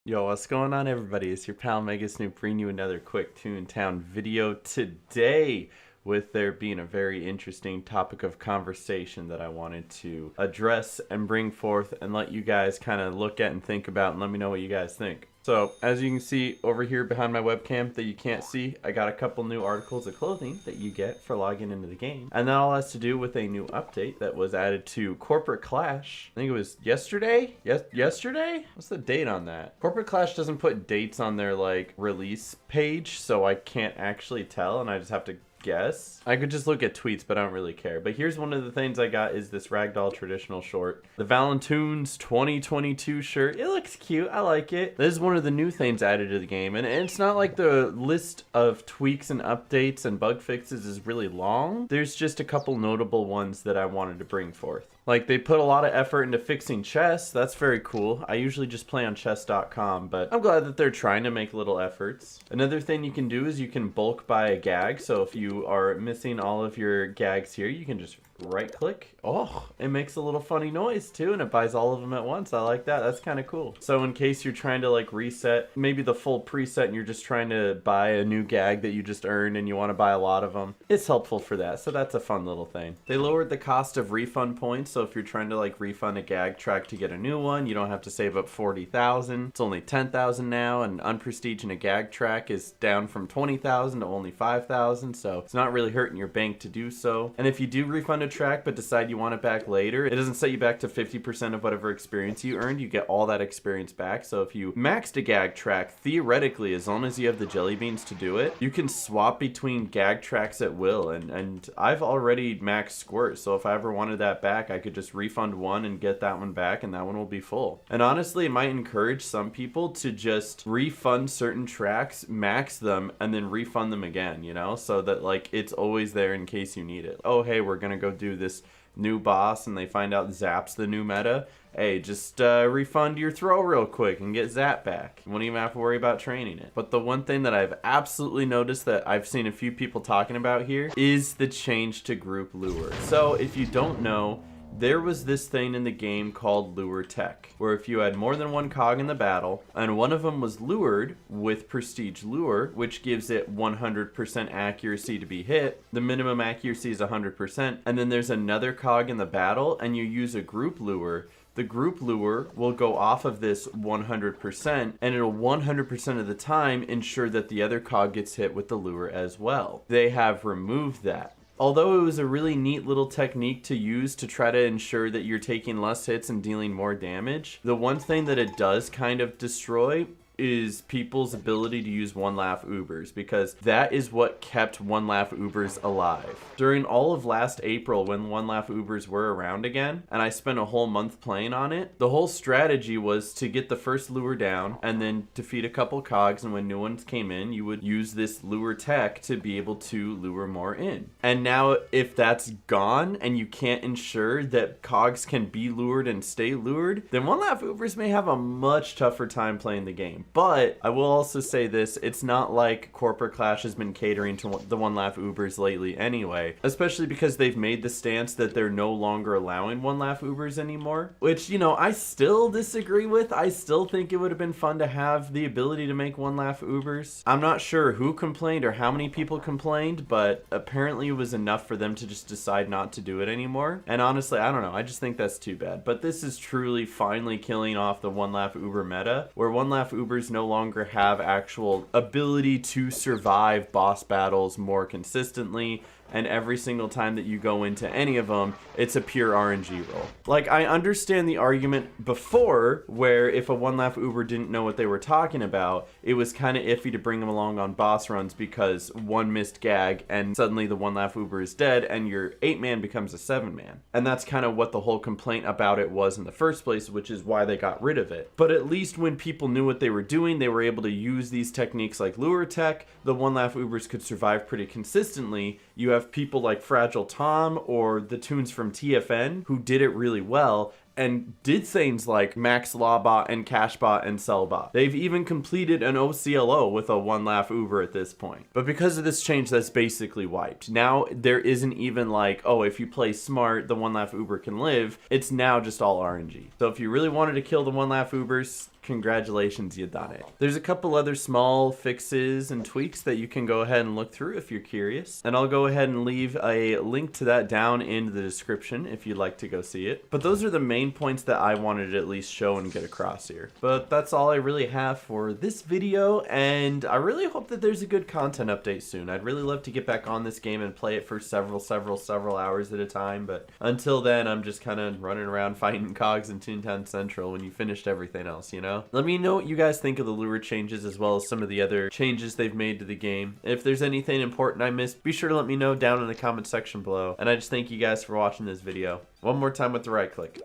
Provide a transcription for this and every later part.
Yo, what's going on, everybody? It's your pal Mega Snoop bringing you another quick Toontown video today, with there being a very interesting topic of conversation that I wanted to address and bring forth and let you guys kind of look at and think about and let me know what you guys think. So, as you can see over here behind my webcam that you can't see, I got a couple new articles of clothing that you get for logging into the game. And that all has to do with a new update that was added to Corporate Clash. I think it was yesterday? Yesterday? What's the date on that? Corporate Clash doesn't put dates on their, like, release page, so I can't actually tell, and I just have to guess. I could just look at tweets, but I don't really care. But here's one of the things I got is this Ragdoll traditional short. The Valentoons 2022 shirt. It looks cute. I like it. This is one of the new things added to the game. And it's not like the list of tweaks and updates and bug fixes is really long. There's just a couple notable ones that I wanted to bring forth. Like, they put a lot of effort into fixing chess. That's very cool. I usually just play on chess.com, but I'm glad that they're trying to make little efforts. Another thing you can do is you can bulk buy a gag. So if you are missing all of your gags here, you can just right click. Oh, it makes a little funny noise too, and it buys all of them at once. I like that. That's kind of cool. So in case you're trying to like reset maybe the full preset and you're just trying to buy a new gag that you just earned and you want to buy a lot of them, it's helpful for that. So that's a fun little thing. They lowered the cost of refund points, so if you're trying to like refund a gag track to get a new one, you don't have to save up 40,000. It's only 10,000 now, and unprestige in a gag track is down from 20,000 to only 5,000, so it's not really hurting your bank to do so. And if you do refund a track but decide you want it back later, it doesn't set you back to 50% of whatever experience you earned. You get all that experience back. So if you maxed a gag track, theoretically, as long as you have the jelly beans to do it, you can swap between gag tracks at will. And I've already maxed Squirt, so if I ever wanted that back, I could just refund one and get that one back, and that one will be full. And honestly, it might encourage some people to just refund certain tracks, max them, and then refund them again, you know, so that like it's always there in case you need it. Oh, hey, we're gonna go do this new boss, and they find out Zap's the new meta. Hey, just refund your throw real quick and get Zap back. You won't even have to worry about training it. But the one thing that I've absolutely noticed that I've seen a few people talking about here is the change to group lure. So if you don't know, there was this thing in the game called lure tech, where if you had more than one cog in the battle and one of them was lured with prestige lure, which gives it 100% accuracy to be hit, the minimum accuracy is 100%, and then there's another cog in the battle and you use a group lure, the group lure will go off of this 100%, and it'll 100% of the time ensure that the other cog gets hit with the lure as well. They have removed that. Although it was a really neat little technique to use to try to ensure that you're taking less hits and dealing more damage, the one thing that it does kind of destroy is people's ability to use One Laff Ubers, because that is what kept One Laff Ubers alive. During all of last April, when One Laff Ubers were around again, and I spent a whole month playing on it, the whole strategy was to get the first lure down and then defeat a couple cogs, and when new ones came in, you would use this lure tech to be able to lure more in. And now if that's gone and you can't ensure that cogs can be lured and stay lured, then One Laff Ubers may have a much tougher time playing the game. But I will also say this, it's not like Corporate Clash has been catering to the One Laff Ubers lately anyway, especially because they've made the stance that they're no longer allowing One Laff Ubers anymore, which, you know, I still disagree with. I still think it would have been fun to have the ability to make One Laff Ubers. I'm not sure who complained or how many people complained, but apparently it was enough for them to just decide not to do it anymore. And honestly, I don't know, I just think that's too bad. But this is truly finally killing off the One Laff Uber meta, where One Laff Ubers no longer have actual ability to survive boss battles more consistently, and every single time that you go into any of them, it's a pure RNG roll. Like, I understand the argument before, where if a One Laff Uber didn't know what they were talking about, it was kind of iffy to bring them along on boss runs because one missed gag and suddenly the One Laff Uber is dead and your 8-man becomes a 7-man. And that's kind of what the whole complaint about it was in the first place, which is why they got rid of it. But at least when people knew what they were doing, they were able to use these techniques like lure tech. The One Laff Ubers could survive pretty consistently. You have people like Fragile Tom or the tunes from TFN who did it really well, and did things like max lawbot and cashbot and sellbot. They've even completed an OCLO with a One Laff Uber at this point. But because of this change, that's basically wiped. Now there isn't even like, oh, if you play smart, the One Laff Uber can live. It's now just all RNG. So if you really wanted to kill the One Laff Ubers, congratulations, you done it. There's a couple other small fixes and tweaks that you can go ahead and look through if you're curious. And I'll go ahead and leave a link to that down in the description if you'd like to go see it. But those are the main points that I wanted to at least show and get across here. But that's all I really have for this video, and I really hope that there's a good content update soon. I'd really love to get back on this game and play it for several hours at a time, but until then, I'm just kind of running around fighting cogs in Toontown Central when you finished everything else, you know? Let me know what you guys think of the lure changes as well as some of the other changes they've made to the game. If there's anything important I missed, be sure to let me know down in the comment section below. And I just thank you guys for watching this video. One more time with the right click.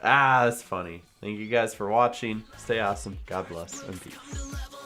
Ah, that's funny. Thank you guys for watching. Stay awesome. God bless and peace.